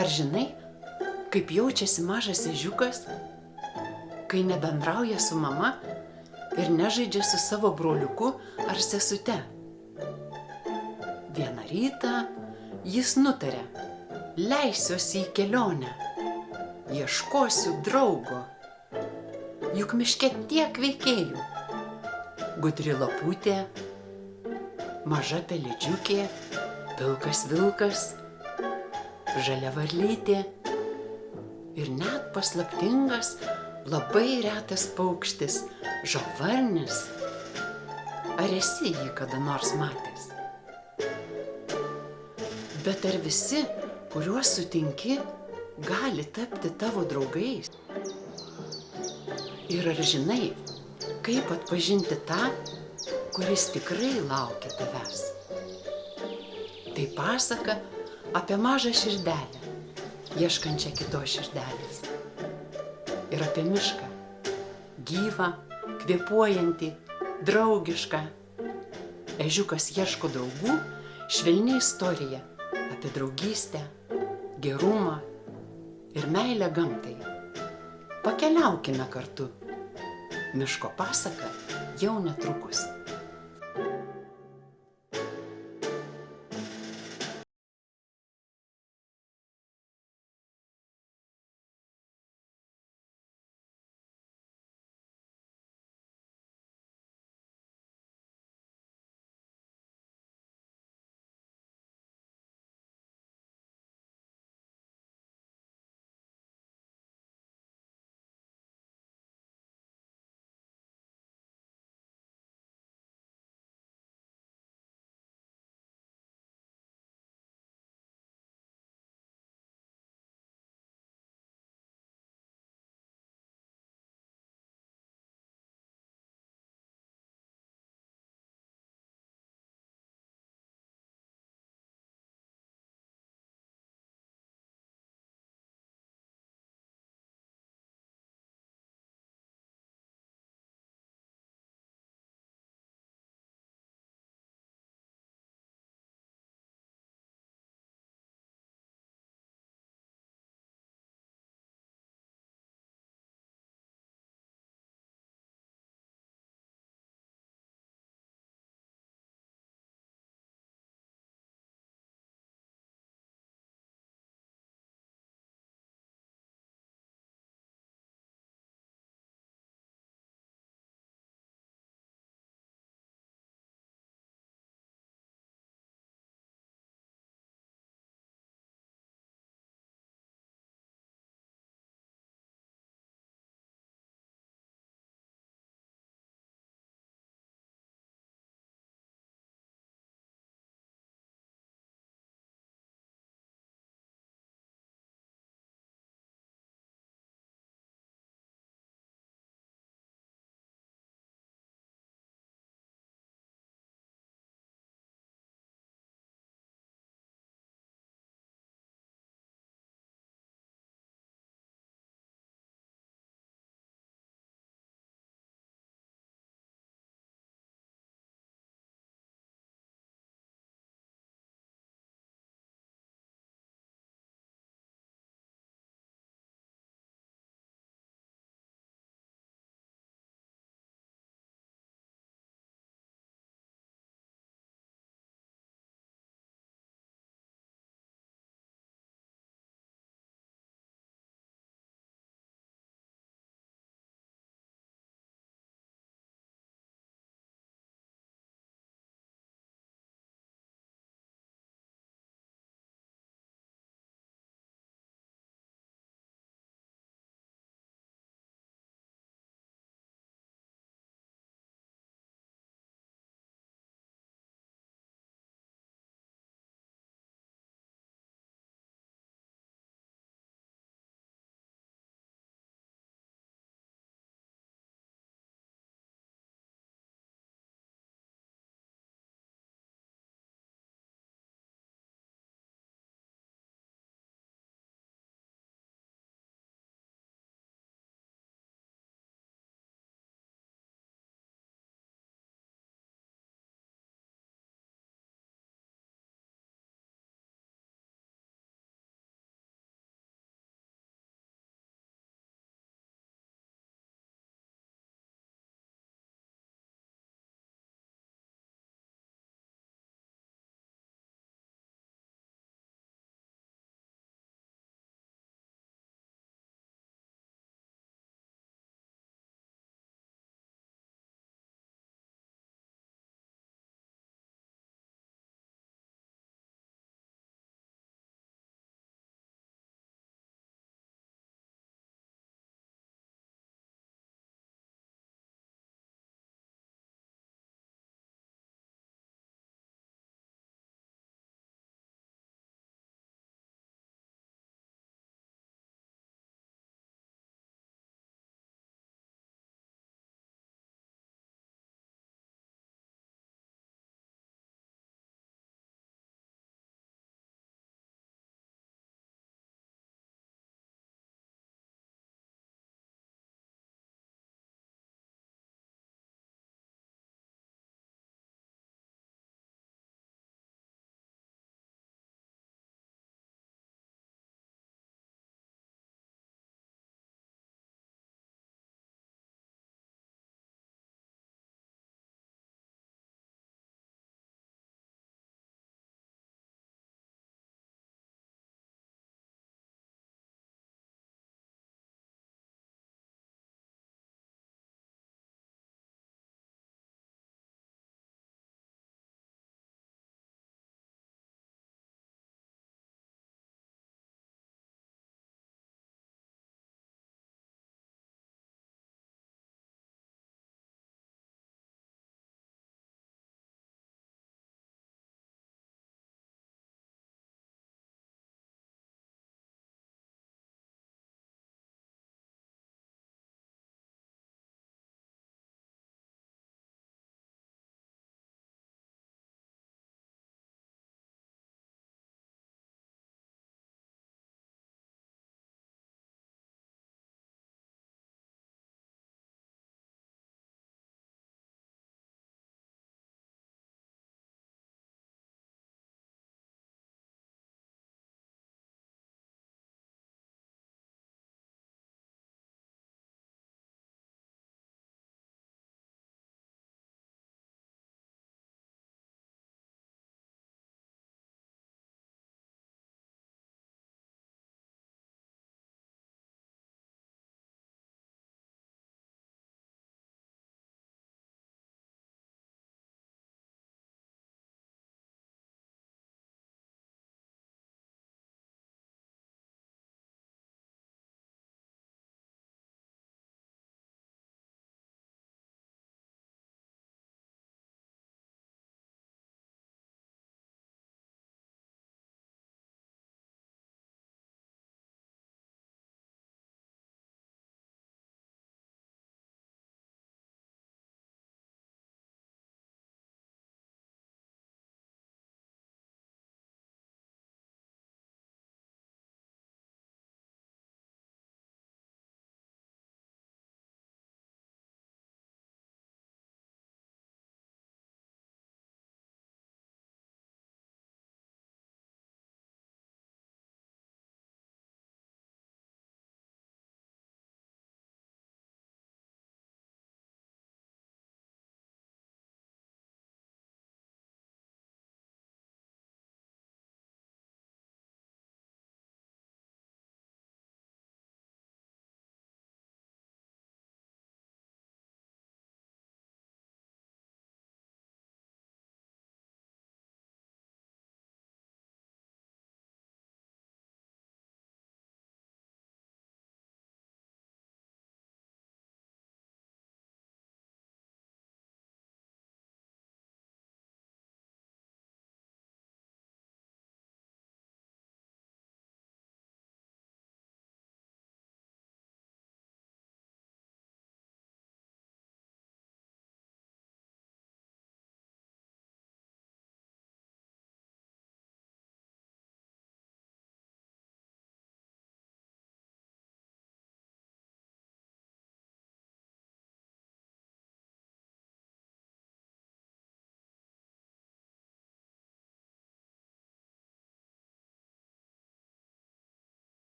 Ar žinai, kaip jaučiasi mažas ežiukas, kai nebendrauja su mama ir nežaidžia su savo broliuku ar sesute? Vieną rytą jis nutarė, leisiuosi į kelionę, ieškosiu draugo. Juk miške tiek veikėjų. Gudri laputė, maža pelėdžiukė, pilkas vilkas, žalia varlytė ir net paslaptingas, labai retas paukštis, žalvarnis. Ar esi jį kada nors matęs? Bet ar visi, kuriuos sutinki, gali tapti tavo draugais? Ir ar žinai, kaip atpažinti tą, kuris tikrai laukia tavęs? Tai pasaka apie mažą širdelę, ieškančią kitos širdelės. Ir apie mišką, gyvą, kvėpuojantį, draugišką. Ežiukas ieško draugų, švelni istorija apie draugystę, gerumą ir meilę gamtai. Pakeliaukime kartu. Miško pasaka jau netrukus.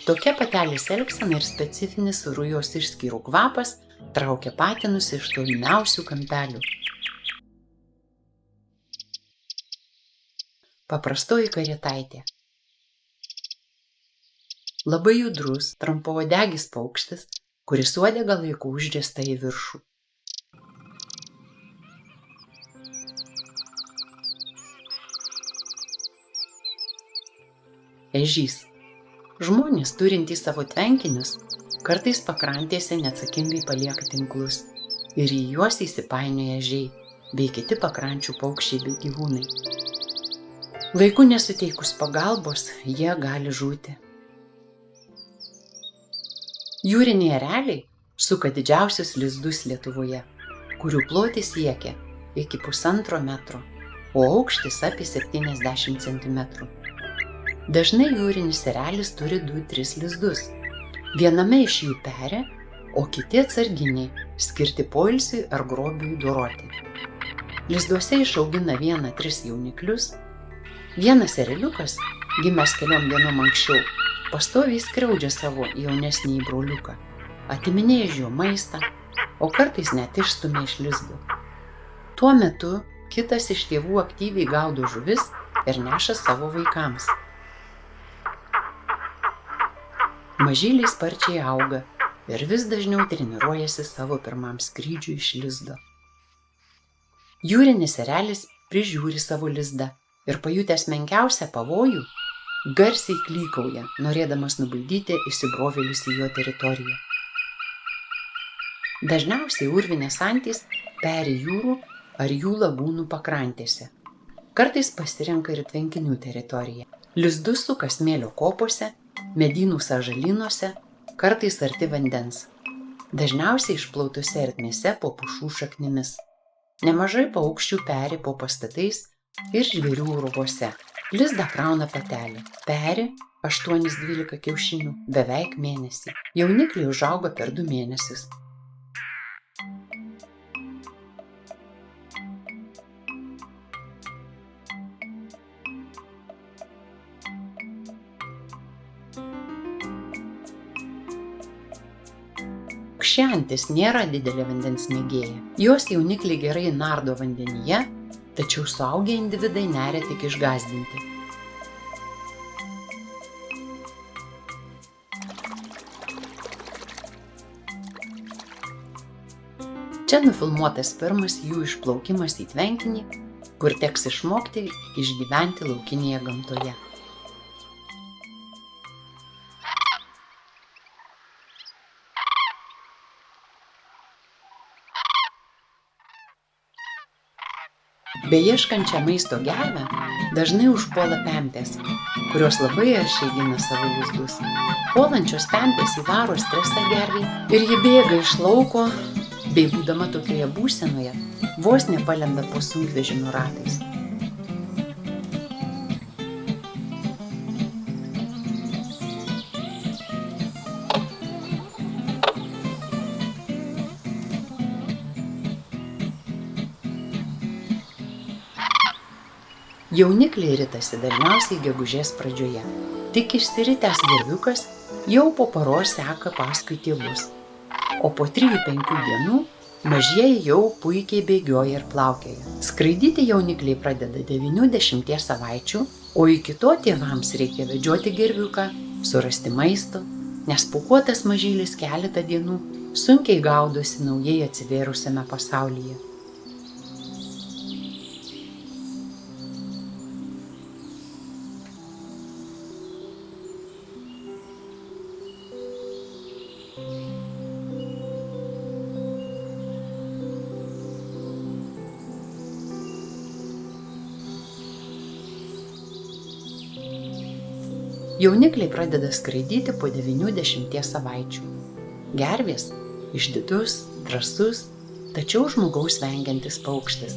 Tokia patelės elgsena ir specifinis rujos išskyrų kvapas traukia patinus iš tolimiausių kampelių. Paprastoji karietaitė. Labai judrus, trumpaodegis paukštis, kuris uodega laiku užriesta į viršų. Ežys. Žmonės, turintys savo tvenkinius, kartais pakrantėse neatsakingai palieka tinklus ir į juos įsipainioja ežiai bei kiti pakrančių paukščiai bei gyvūnai. Laiku nesuteikus pagalbos, jie gali žūti. Jūriniai ereliai suka didžiausius lizdus Lietuvoje, kurių plotis siekia iki 1,5 metro, o aukštis apie 70 cm. Dažnai jūrinis erelis turi 2-3 lizdus. Viename iš jų peri, o kiti atsarginiai, skirti poilsiui ar grobiui doroti. Lizduose išaugina 1-3 jauniklius. Vienas ereliukas, gimęs keliom dienom anksčiau, pastoviai skriaudžia savo jaunesnįjį broliuką, atiminėja iš jo maistą, o kartais net išstumia iš lizdo. Tuo metu kitas iš tėvų aktyviai gaudo žuvis ir neša savo vaikams. Mažyliai sparčiai auga ir vis dažniau treniruojasi savo pirmam skrydžiui iš lizdo. Jūrinis erelis prižiūri savo lizdą ir pajutęs menkiausią pavojų, garsiai klykauja, norėdamas nubaidyti įsibrovėlius į jo teritoriją. Dažniausiai urvinės antys peri jūrų ar jų lagūnų pakrantėse. Kartais pasirenka ir tvenkinių teritoriją. Lizdus suka smėlio kopose, medynų sąžalynuose, kartais arti vandens. Dažniausiai išplautose ertmėse po pušų šaknimis. Nemažai paukščių peri po pastatais ir žvėrių urvuose. Lizdą krauna patelė. Peri 8-12 kiaušinių beveik mėnesį. Jaunikliai užauga per 2 mėnesius. Paukščiantis nėra didelė vandens mėgėja. Jos jaunikliai gerai nardo vandenyje, tačiau suaugę individai neria tik išgąsdinti. Čia nufilmuotas pirmas jų išplaukimas į tvenkinį, kur teks išmokti išgyventi laukinėje gamtoje. Beieškančią maisto gervę dažnai užpuola pempės, kurios labai aršiai gina savo lizdus. Puolančios pempės įvaro stresą gervei ir ji bėga iš lauko, bei būdama tokioje būsenoje, vos nepalenda po sunkvežimių ratais. Jaunikliai ritasi dažniausiai gegužės pradžioje. Tik išsiritęs gerviukas jau po paros seka paskui tėvus, o po 3-5 dienų mažieji jau puikiai bėgioja ir plaukioja. Skraidyti jaunikliai pradeda 9-10 savaičių, o iki to tėvams reikia vedžioti gerviuką, surasti maisto, nes pūkuotas mažylis keletą dienų sunkiai gaudosi naujai atsivėrusiame pasaulyje. Jaunikliai pradeda skraidyti po 9-10 savaičių. Gervės – išdidus, drąsus, tačiau žmogaus vengiantis paukštis.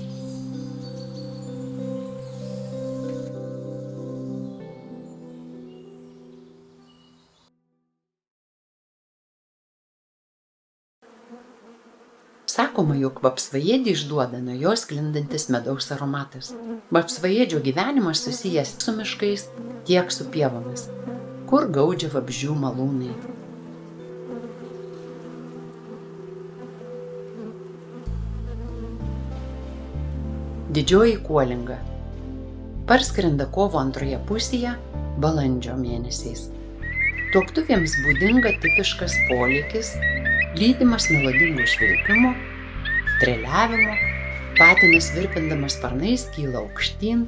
Sakoma, jog vapsvaėdį išduoda nuo jos sklindantis medaus aromatas. Vapsvaėdžio gyvenimas susijęs su miškais, tiek su pievomis, kur gaudžia vabzdžių malūnai. Didžioji kuolinga. Parskrenda kovo antroje pusėje, balandžio mėnesiais. Tuoktuvėms būdinga tipiškas polėkis, lydimas melodingų švilpimo, treliavimo, patinas virpindamas sparnais kyla aukštyn,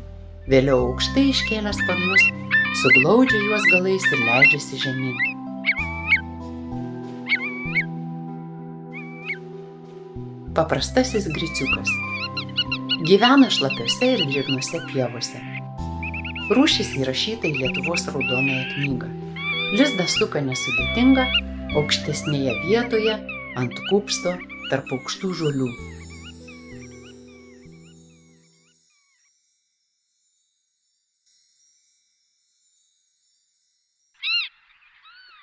vėliau aukštai iškėlęs sparnus, suglaudžia juos galais ir leidžiasi žemyn. Paprastasis griciukas. Gyvena šlapiose ir drėgnose pievose. Rūšis įrašyta į Lietuvos raudonąją knygą. Lizdą suka nesudėtinga, aukštesnėje vietoje, ant kupsto, tarp aukštų žolių.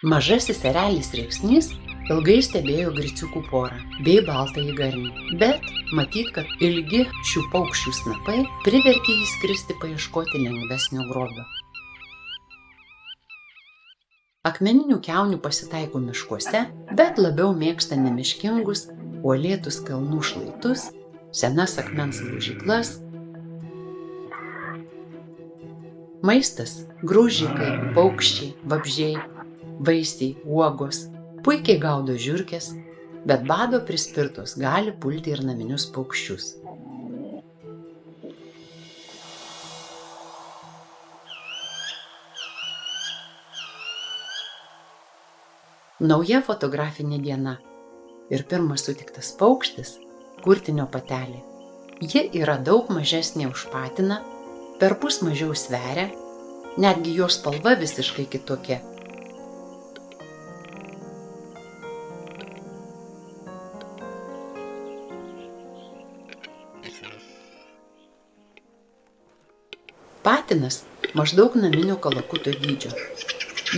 Mažasis erelis rėksnys ilgai stebėjo griciukų porą bei baltąjį garnį, bet matyt, kad ilgi šių paukščių snapai privertė jį skristi paieškoti lengvesnio grobio. Akmeninių kiaunių pasitaiko miškuose, bet labiau mėgsta nemiškingus, uolėtus kalnų šlaitus, senas akmens laužyklas. Maistas – graužikai, paukščiai, vabzdžiai, vaisiai, uogos. Puikiai gaudo žiurkės, bet bado prispirtos gali pulti ir naminius paukščius. Nauja fotografinė diena ir pirmas sutiktas paukštis – kurtinio patelė. Ji yra daug mažesnė už patiną, perpus mažiau sveria, netgi jos spalva visiškai kitokia. Patinas maždaug naminio kalakuto dydžio.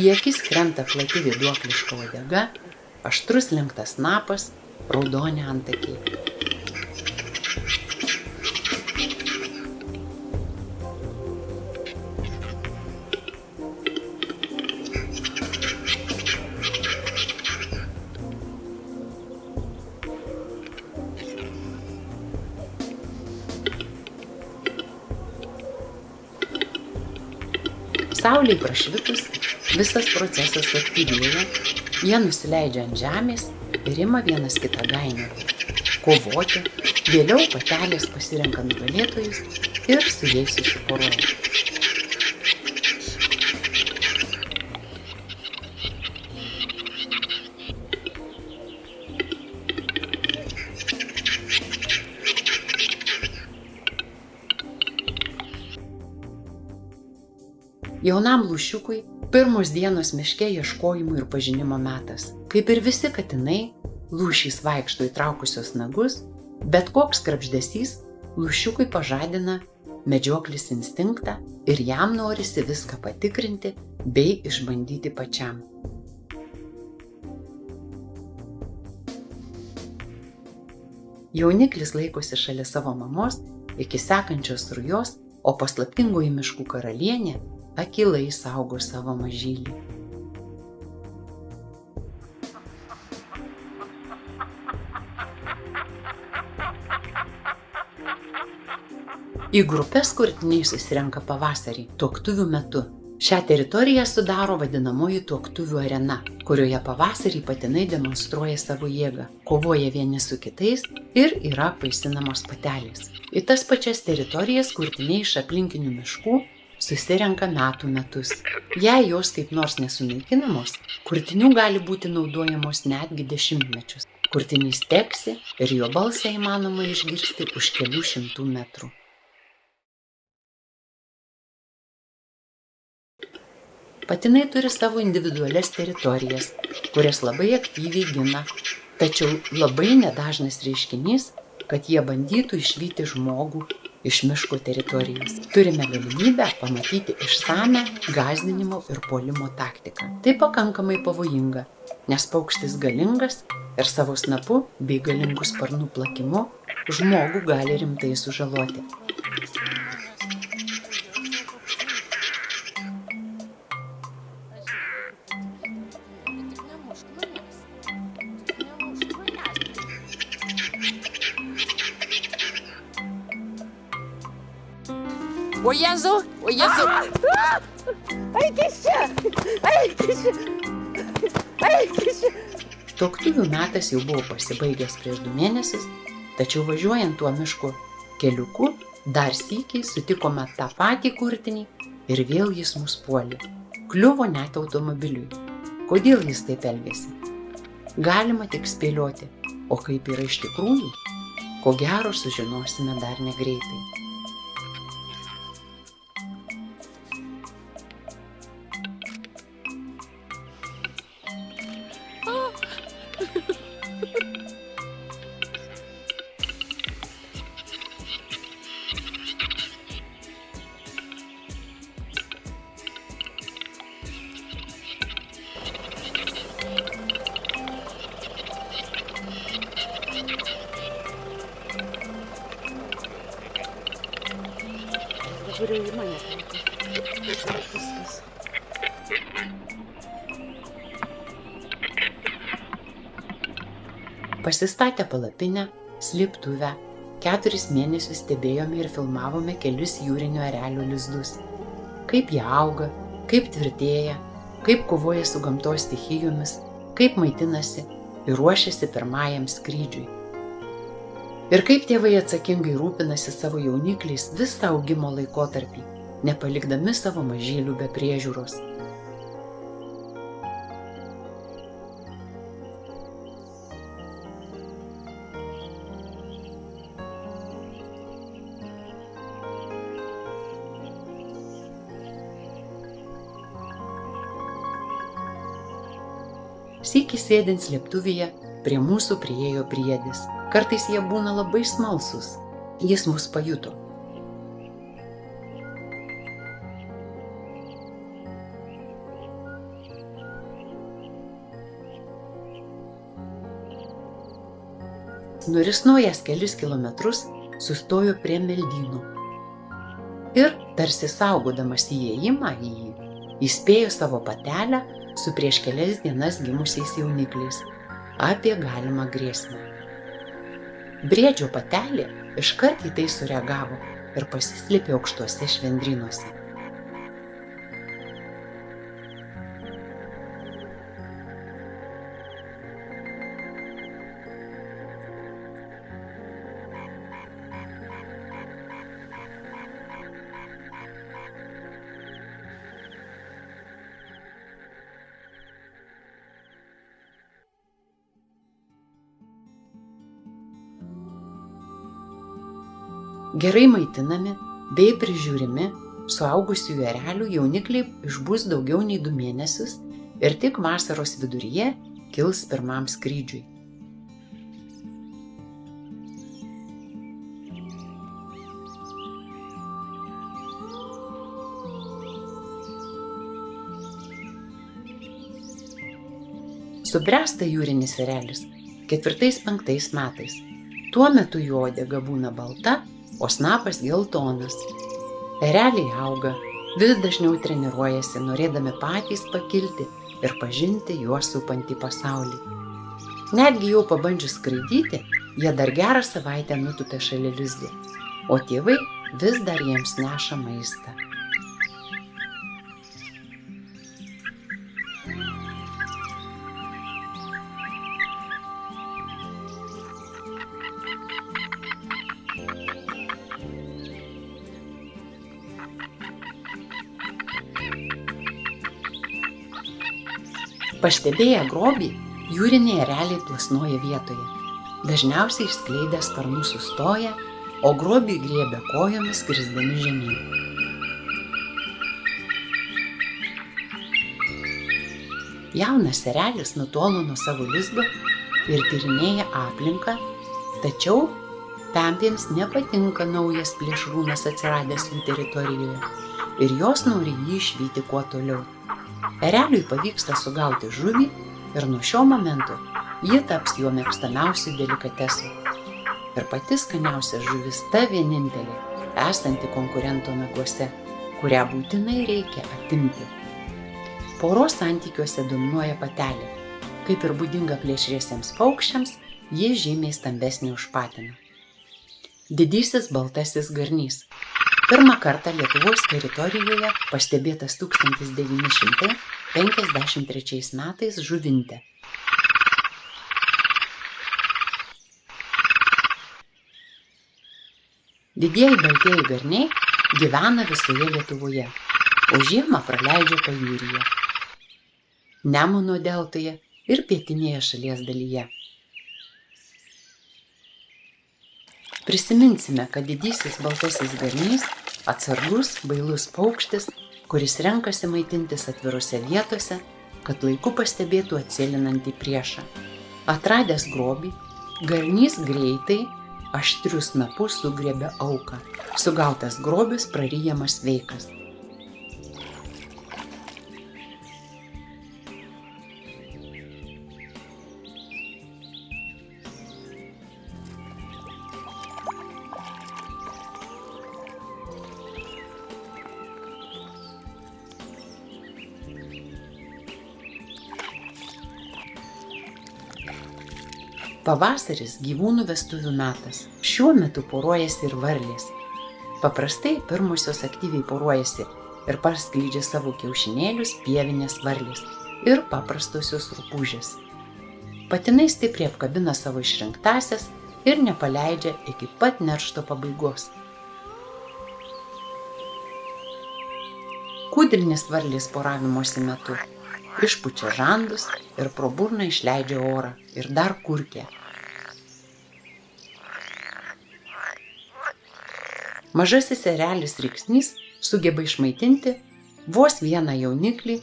Į akis krenta plati vėduokliška uodega, aštrus lenktas snapas, raudoni antakiai. Saulei prašvitus, visas procesas suaktyvėja, jie nusileidžia ant žemės ir ima vienas kitą gainioti, kovoti, vėliau patelės pasirenka nugalėtojus ir su jais susiporoja. Jaunam lūšiukui pirmos dienos miške ieškojimų ir pažinimo metas. Kaip ir visi katinai, lūšys vaikšto įtraukusios nagus, bet koks krapždesys lūšiukui pažadina medžioklės instinktą ir jam norisi viską patikrinti bei išbandyti pačiam. Jauniklis laikosi šalia savo mamos iki sekančios rujos, o paslaptingoji miškų karalienė akylai saugo savo mažylį. Į grupes kurtiniai susirenka pavasarį, tuoktuvių metu. Šią teritoriją sudaro vadinamoji tuoktuvių arena, kurioje pavasarį patinai demonstruoja savo jėgą, kovoja vieni su kitais ir yra apvaisinamos patelės. Į tas pačias teritorijas kurtiniai iš aplinkinių miškų susirenka metų metus. Jei jos kaip nors nesunaikinamos, kurtinių gali būti naudojamos netgi dešimtmečius. Kurtinys teksi ir jo balsą įmanoma išgirsti už kelių šimtų metrų. Patinai turi savo individualias teritorijas, kurias labai aktyviai gina, tačiau labai nedažnas reiškinys, kad jie bandytų išvyti žmogų iš miško teritorijos. Turime galimybę pamatyti išsamią gąsdinimo ir puolimo taktiką. Tai pakankamai pavojinga, nes paukštis galingas ir savo snapu bei galingu sparnų plakimu žmogų gali rimtai sužaloti. O Jėzau, o Jėzau. Eik iš čia! Eik iš čia! Eik iš čia! Tuoktuvių metas jau buvo pasibaigęs prieš 2 mėnesius, tačiau važiuojant tuo miško keliuku dar sykį sutikome tą patį kurtinį ir vėl jis mus puolė. Kliuvo net automobiliui. Kodėl jis taip elgėsi? Galima tik spėlioti, o kaip yra iš tikrųjų, ko gero sužinosime dar negreitai. Dabar jau į mane. Viskas. Pasistatę palapinę, slėptuvę, 4 mėnesius stebėjome ir filmavome kelis jūrinių erelių lizdus. Kaip jie auga, kaip tvirtėja, kaip kovoja su gamtos stichijomis, kaip maitinasi ir ruošiasi pirmajam skrydžiui. Ir kaip tėvai atsakingai rūpinasi savo jaunikliais visą augimo laikotarpį, nepalikdami savo mažylių be priežiūros. Sykį sėdint slėptuvėje, prie mūsų priėjo briedis. Kartais jie būna labai smalsūs. Jis mus pajuto. Nurisnojęs kelis kilometrus, sustojo prie meldyno. Ir, tarsi saugodamas įėjimą į jį, įspėjo savo patelę su prieš kelias dienas gimusiais jaunikliais apie galimą grėsmę. Briedžio patelė iškart į tai sureagavo ir pasislėpė aukštuose švendrynuose. Gerai maitinami bei prižiūrimi suaugusiųjų erelių jaunikliai išbus daugiau nei 2 mėnesius ir tik vasaros viduryje kils pirmam skrydžiui. Subręsta jūrinis erelis 4-5 metais. Tuo metu jo uodega būna balta, o snapas geltonas. Ereliai auga, vis dažniau treniruojasi, norėdami patys pakilti ir pažinti juos supantį pasaulį. Netgi jau pabandžius skraidyti, jie dar gerą savaitę nutupia šalia lizdo, o tėvai vis dar jiems neša maistą. Pastebėję grobį, jūriniai ereliai plasnoja vietoje. Dažniausiai išskleidę sparnus sustoja, o grobį griebia kojomis krisdami žemyn. Jaunas erelis nutolo nuo savo lizdo ir tyrinėja aplinką, tačiau pempėms nepatinka naujas plėšrūnas atsiradęs jų teritorijoje ir jos nori jį išvyti kuo toliau. Ereliui pavyksta sugauti žuvį ir nuo šio momento ji taps jo mėgstamiausių delikatesu. Ir pati skaniausia žuvis ta vienintelė, esanti konkurento naguose, kurią būtinai reikia atimti. Poros santykiuose dominuoja patelė. Kaip ir būdinga plėšriesiems paukščiams, ji žymiai stambesnė už patiną. Didysis baltasis garnys. Pirmą kartą Lietuvos teritorijoje pastebėtas 1953 metais Žuvinte. Didieji baltieji garniai gyvena visoje Lietuvoje, o žiemą praleidžia pajūryje, Nemuno deltoje ir pietinėje šalies dalyje. Prisiminsime, kad didysis baltasis garnys atsargus, bailus paukštis, kuris renkasi maitintis atvirose vietose, kad laiku pastebėtų atsėlinantį priešą. Atradęs grobį, garnys greitai, aštriu snapu sugriebia auką. Sugautas grobis praryjamas sveikas. Pavasaris gyvūnų vestuvių metas. Šiuo metu poruojasi ir varlės. Paprastai pirmosios aktyviai poruojasi ir parskleidžia savo kiaušinėlius pievinės varlės ir paprastosios rupūžės. Patinai stipriai apkabina savo išrinktąsias ir nepaleidžia iki pat neršto pabaigos. Kūdrinės varlės poravimosi metu išpučia žandus ir pro burną išleidžia orą ir dar kurkia. Mažasis erelis riksnys sugeba išmaitinti vos vieną jauniklį,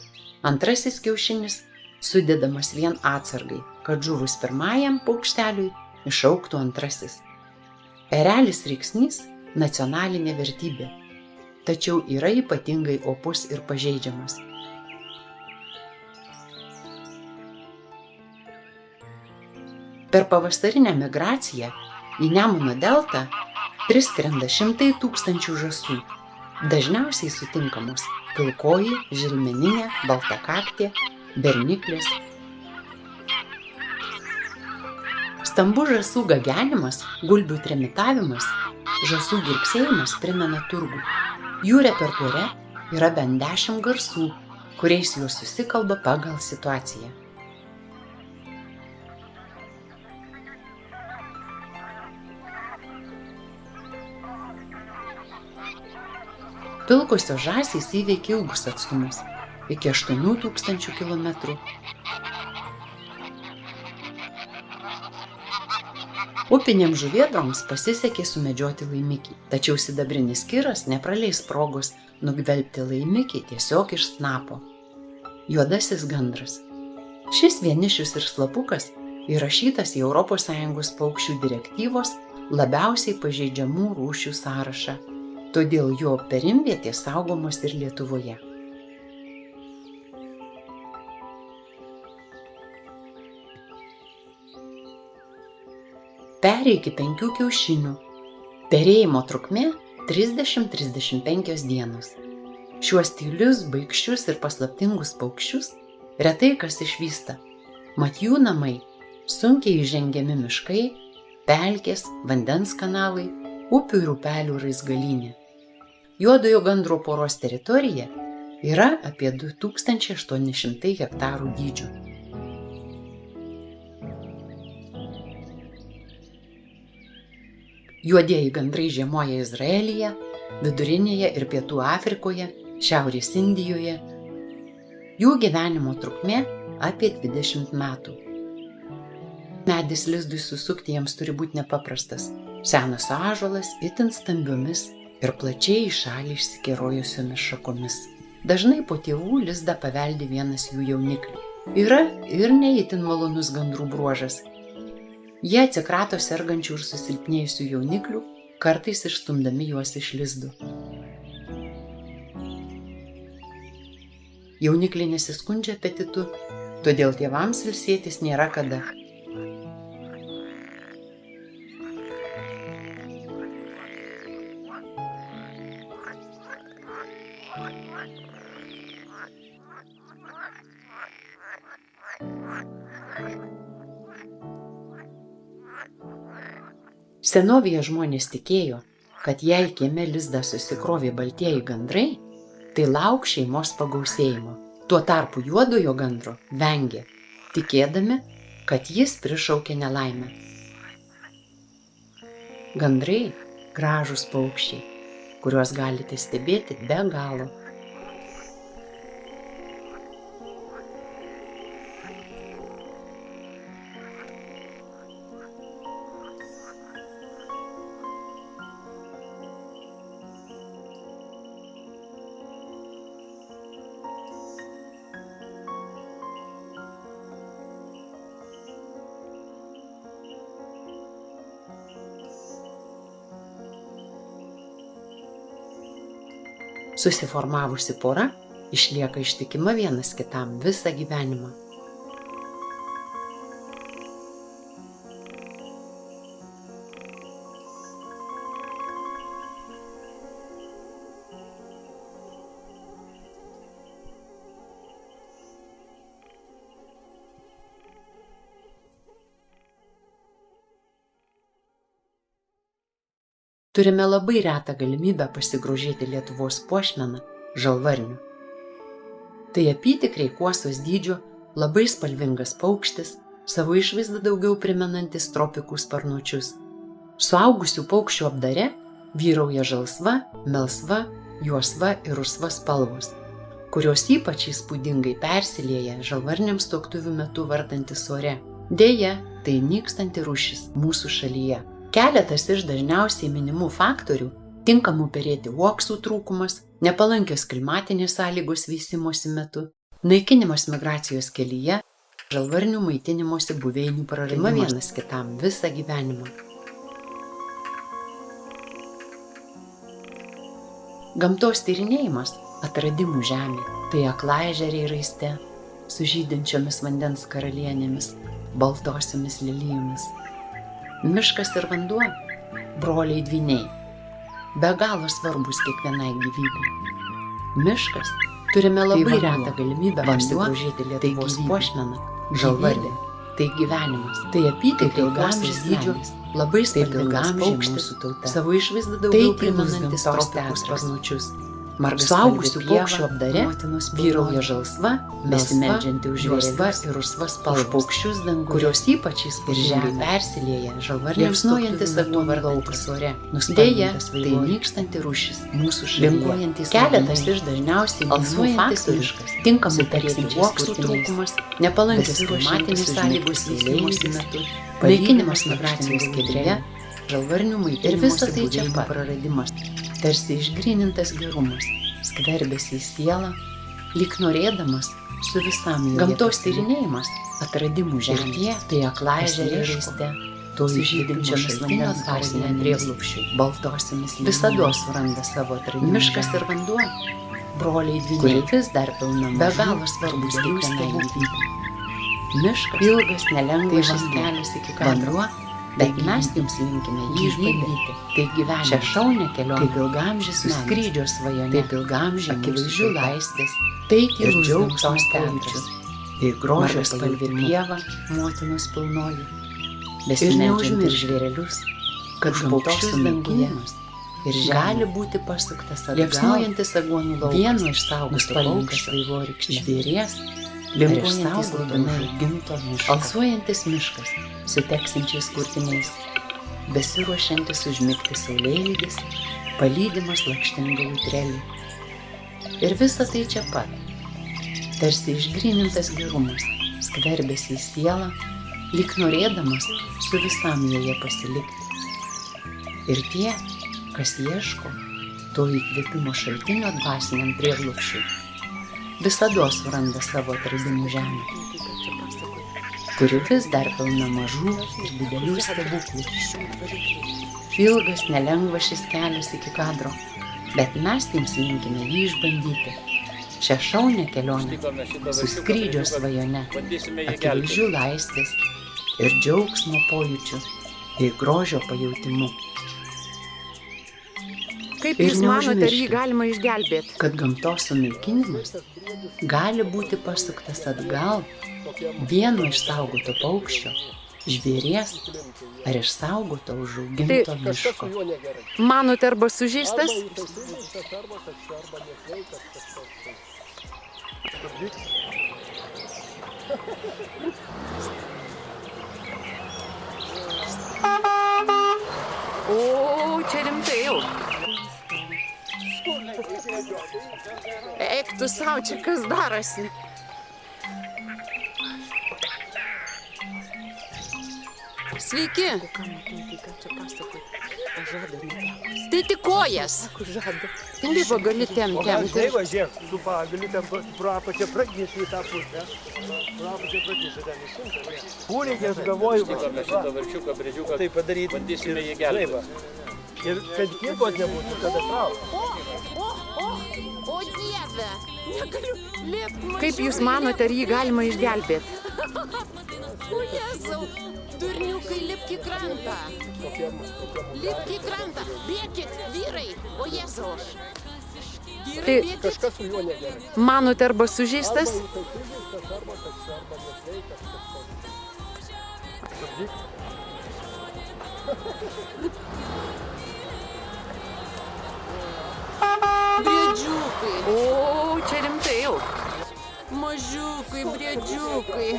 antrasis kiaušinis sudedamas vien atsargai, kad žuvus pirmajam paukšteliui išaugtų antrasis. Erelis riksnys – nacionalinė vertybė, tačiau yra ypatingai opus ir pažeidžiamas. Per pavasarinę migraciją į Nemuno deltą priskrenda šimtai tūkstančių žąsų. Dažniausiai sutinkamos pilkoji, žilmeninė, baltakaktė, berniklės. Stambus žąsų gagenimas, gulbių trimitavimas, žąsų girgsėjimas primena turgų. Jų repertuare yra bent 10 garsų, kuriais jos susikalba pagal situaciją. Pilkosios žąsys įveikia ilgus atstumus – iki 8000 kilometrų. Upinėms žuvėdroms pasisekė sumedžioti laimikį, tačiau sidabrinis kiras nepraleis progos nugvelbti laimikį tiesiog iš snapo. Juodasis gandras. Šis vienišius ir slapukas įrašytas į ES paukščių direktyvos labiausiai pažeidžiamų rūšių sąrašą. Todėl jo perimvietės saugomos ir Lietuvoje. Peri iki 5 kiaušinių. Perėjimo trukmė 30-35 dienos. Šiuos tylius, baikščius ir paslaptingus paukščius retai kas išvysta. Mat jų namai sunkiai įžengiami miškai, pelkės, vandens kanalai, upių ir upelių raizgalynė. Juodojo gandro poros teritorija yra apie 2800 hektarų dydžio. Juodieji gandrai žiemoja Izraelyje, Vidurinėje ir Pietų Afrikoje, Šiaurės Indijoje. Jų gyvenimo trukmė apie 20 metų. Medis lizdui susukti jiems turi būti nepaprastas. Senas ąžuolas itin stambiomis ir plačiai į šalį išsikerojusiomis šakomis. Dažnai po tėvų lizdą paveldi vienas jų jauniklių. Yra ir ne itin malonus gandrų bruožas. Jie atsikrato sergančių ir susilpnėjusių jauniklių, kartais išstumdami juos iš lizdų. Jaunikliai nesiskundžia apetitu, todėl tėvams ilsėtis nėra kada. Senovėje žmonės tikėjo, kad jei kieme lizdą susikrovė baltieji gandrai, tai lauk šeimos pagausėjimo. Tuo tarpu juodojo gandro vengė, tikėdami, kad jis prišaukė nelaimę. Gandrai – gražūs paukščiai, kuriuos galite stebėti be galo. Susiformavusi pora išlieka ištikima vienas kitam visą gyvenimą. Turime labai retą galimybę pasigrožėti Lietuvos puošmena žalvarniu. Tai apytikriai kuosos dydžio, labai spalvingas paukštis, savo išvaizdą daugiau primenantis tropikų sparnuočius. Suaugusių paukščių apdare vyrauja žalsva, melsva, juosva ir rusva spalvos, kurios ypač įspūdingai persilieja žalvarniams tuoktuvių metu vartantis ore. Deja, tai nykstanti rūšis mūsų šalyje. Keletas iš dažniausiai minimų faktorių – tinkamų perėti uoksų trūkumas, nepalankios klimatinės sąlygos veisimosi metu, naikinimas migracijos kelyje, žalvarnių maitinimosi buveinių praradimas vienas kitam visą gyvenimą. Gamtos tyrinėjimas – atradimų žemė, tai aklaežeriai raiste, su žydinčiomis vandens karalienėmis, baltosiomis lelijomis. Miškas ir vanduo – broliai dvyniai, be galo svarbus kiekvienai gyvybei. Miškas – turime labai retą galimybę pasigrožėti Lietuvos puošmeną žalvarniu. Tai gyvenimas, tai apytikriai ilgamžis dydžio, labai spalvingas paukštis, savo išvaizdą daugiau primenantis tropikų sparnuočius. Suaugusių paukščių apdare vyrauja žalsva, besimeldžianti už juosva ir rusva spalvos, kurios ypač įspūdingai persilieja žalvarniams nuojantis akmuo laukas ore. Deja, tai nykstanti rūšis mūsų šalyje. Keletas iš dažniausiai minimų faktorių – tinkamų perėti uoksų trūkumas, nepalankios klimatinės sąlygos veisimosi metu, naikinimas migracijos kelyje, žalvarnių maitinimosi buveinių praradimas. Tarsi išgrynintas gerumas, skverbėsi į sielą, lyg norėdamas su visam joje. Gamtos tyrinėjimas, atradimų žemė, tai aklaežeriai raiste, su žydinčiomis vandens karalienėmis prieglobsčiu, baltosiomis visados suranda savo atradimų. Miškas ir vanduo, broliai dvyniai, vis dar pilna be galo svarbus kiekvienai gyvybei. Miškas ilgas, nelengvas šis kelias iki vanduo, bet mes jums linkime jį išbandyti. Tai gyvenimas, šią šaunią kelionę, kaip ilgamžis skrydžio svajonė, taip ilgamžį akivaizdžių laisvės, tai tylus gamtos teatras, tai grožio spalvi pieva, motinos pilnoji, besimeldžiantis žvėrelius, kad paukščius danguje ir gali būti pasuktas atgal, liepsnojantis aguonų laukas, vieno išsaugoto paukščio vaivorykštės žvėries, limpuojantis lubinai ginto miško, alsuojantis miškas su teksinčiais kurtiniais, besiruošiantis užmigti saulėlydis, palydimas lakštingųjų trelių. Ir visa tai čia pat, tarsi išgrynintas gerumas, skverbėsi į sielą, lyg norėdamas su visam joje pasilikti. Ir tie, kas ieško to įkvėpimo šaltinio dvasiniam prieglobsčiui, visados suranda savo atradimų žemę, kuri vis dar pilna mažų ir didelių stebuklų. Ilgas, nelengvas šis kelias iki kadro, bet mes jums linkime jį išbandyti. Šią šaunią kelionę su skrydžio svajone, akivaizdžių laisvės ir džiaugsmo pojūčiu ir grožio pajautimu. Kaip jūs manote, ar jį galima išgelbėti? Kad gamtos sunaikinimas gali būti pasuktas atgal vieno išsaugoto paukščio žvėries ar išsaugoto užauginto miško. Manote, arba sužeistas? O, čia rimtai jau. Eik tu sau, čia kas darosi. Sveiki. Tai tik kojas. Lipa gali tempti. Tai va, žiūrėk, tu gali tempti pro apačią pragysi į tą pusę. Pro apačią pragysi ten įsunta. Kūrėkės galvoju, Šitą varčiuką, bredžiuką, tai padaryti. bandysime jį gelbėti. Ir kad kibos nebūtų, tada trau. O Dieve. Negaliu. Lipk mažiukai. Kaip jūs manote, ar jį galima išgelbėti? O Jėzau. Durniukai, lipk į krantą. Lipk į krantą. Bėkit, vyrai. O Jėzau. Vyrai, bėkit. Kažkas su juo negerai. Manote, arba sužeistas? Briedžiukai. O, čia rimtai jau. Mažiukai, briedžiukai.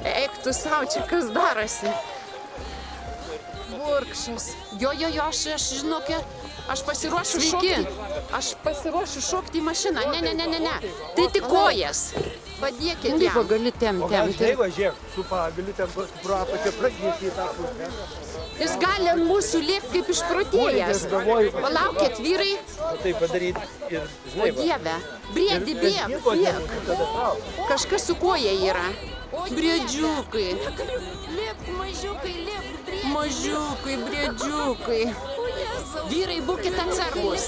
Eik tu sau, čia kas darosi. Burkšas. Jo, aš žinokė, aš pasiruošiu šokti. Aš pasiruošiu šokti į mašiną. Ne. Tai tik kojas. Padėkit jam. Gali tempti. Tai va, žiūrėk, tu gali tempti pro apačią pragysi į tą pusę. Jis gali ant mūsų lėkti kaip išprotėjęs. Palaukit, vyrai. Tai padaryti ir, O žinai, va. Dieve. Briedi, bėk. Kažkas su koja yra. Briedžiukai. Lipk, mažiukai, lipk. Mažiukai, briedžiukai. Vyrai, būkit atsargus.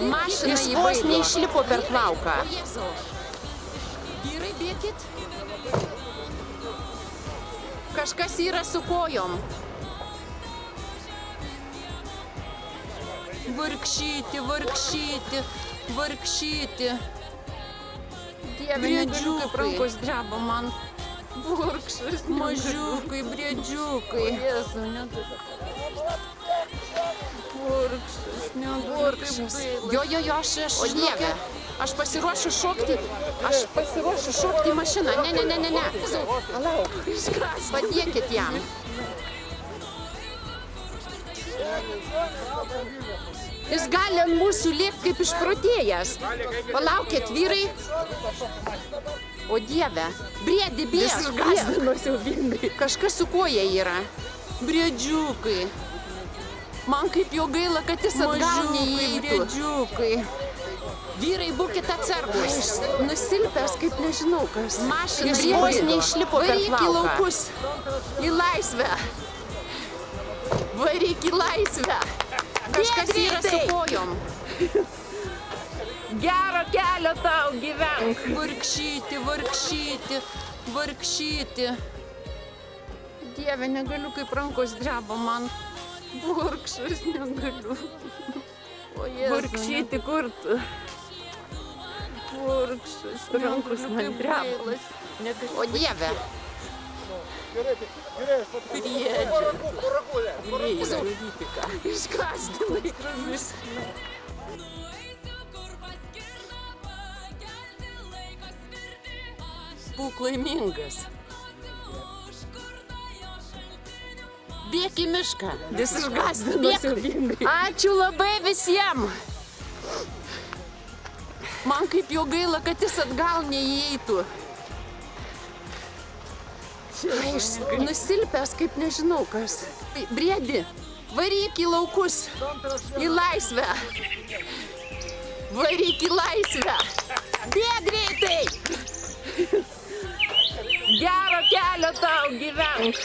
Mašina jis vos neišlipo per plauką. Vyrai, bėkit. Kažkas yra su kojom. Varkšyti. Briedžiukai, rankos dreba man. Burkšas, mažiukai, briedžiukai. Jėzau, Burkšas. Jo, aš žinokė. Aš pasiruošiu šokti. Į mašiną. Ne. Palauk. Padėkit jam. Jis gali ant mūsų lėkti kaip išprotėjęs. Palaukit, vyrai. O Dieve. Briedi, bėk. Kažkas su koja yra. Briedžiukai. Man kaip jo gaila, kad jis atgal neįeitų. Briedžiukai. Vyrai, būkit atsargus. Nusilpęs, kaip nežinau kas. Mašina jis vos neišlipo per plauką. Varyk į laukus. Į laisvę. Varyk į laisvę. Kažkas yra su kojom. Gero kelio tau, gyvenk. Varkšyti. Dieve, negaliu, kaip rankos dreba man. Burkšas, negaliu. Varkšyti kur tu? Burkšas, rankos man dreba. O Dieve. Išgąsdinai gražus. Būk laimingas. Bėk į mišką. Vis išgąsdino siaubingai. Ačiū labai visiems. Man kaip jo gaila, kad jis atgal neįeitų. Nusilpęs, kaip nežinau kas. Briedi, varyk į laukus, į laisvę. Varyk į laisvę. Bėk greitai. Gero kelio tau, gyvenk.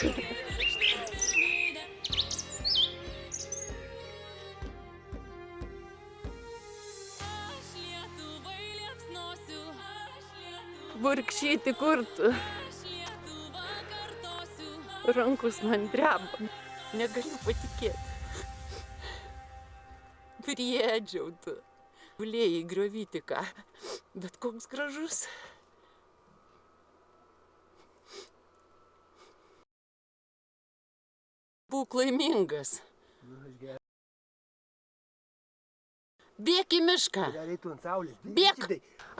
Varkšyti kur tu? Rankos man dreba. Negaliu patikėti. Briedžiau tu. Gulėjai griovyti ką. Bet koks gražus. Būk laimingas. Bėk į mišką. Dar eitų ant saulės. Bėk.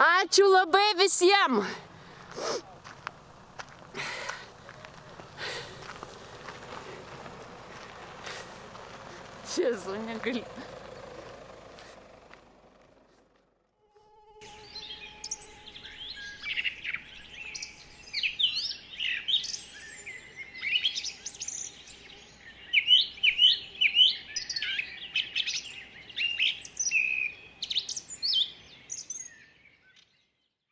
Ačiū labai visiems. Jėzau, negaliu.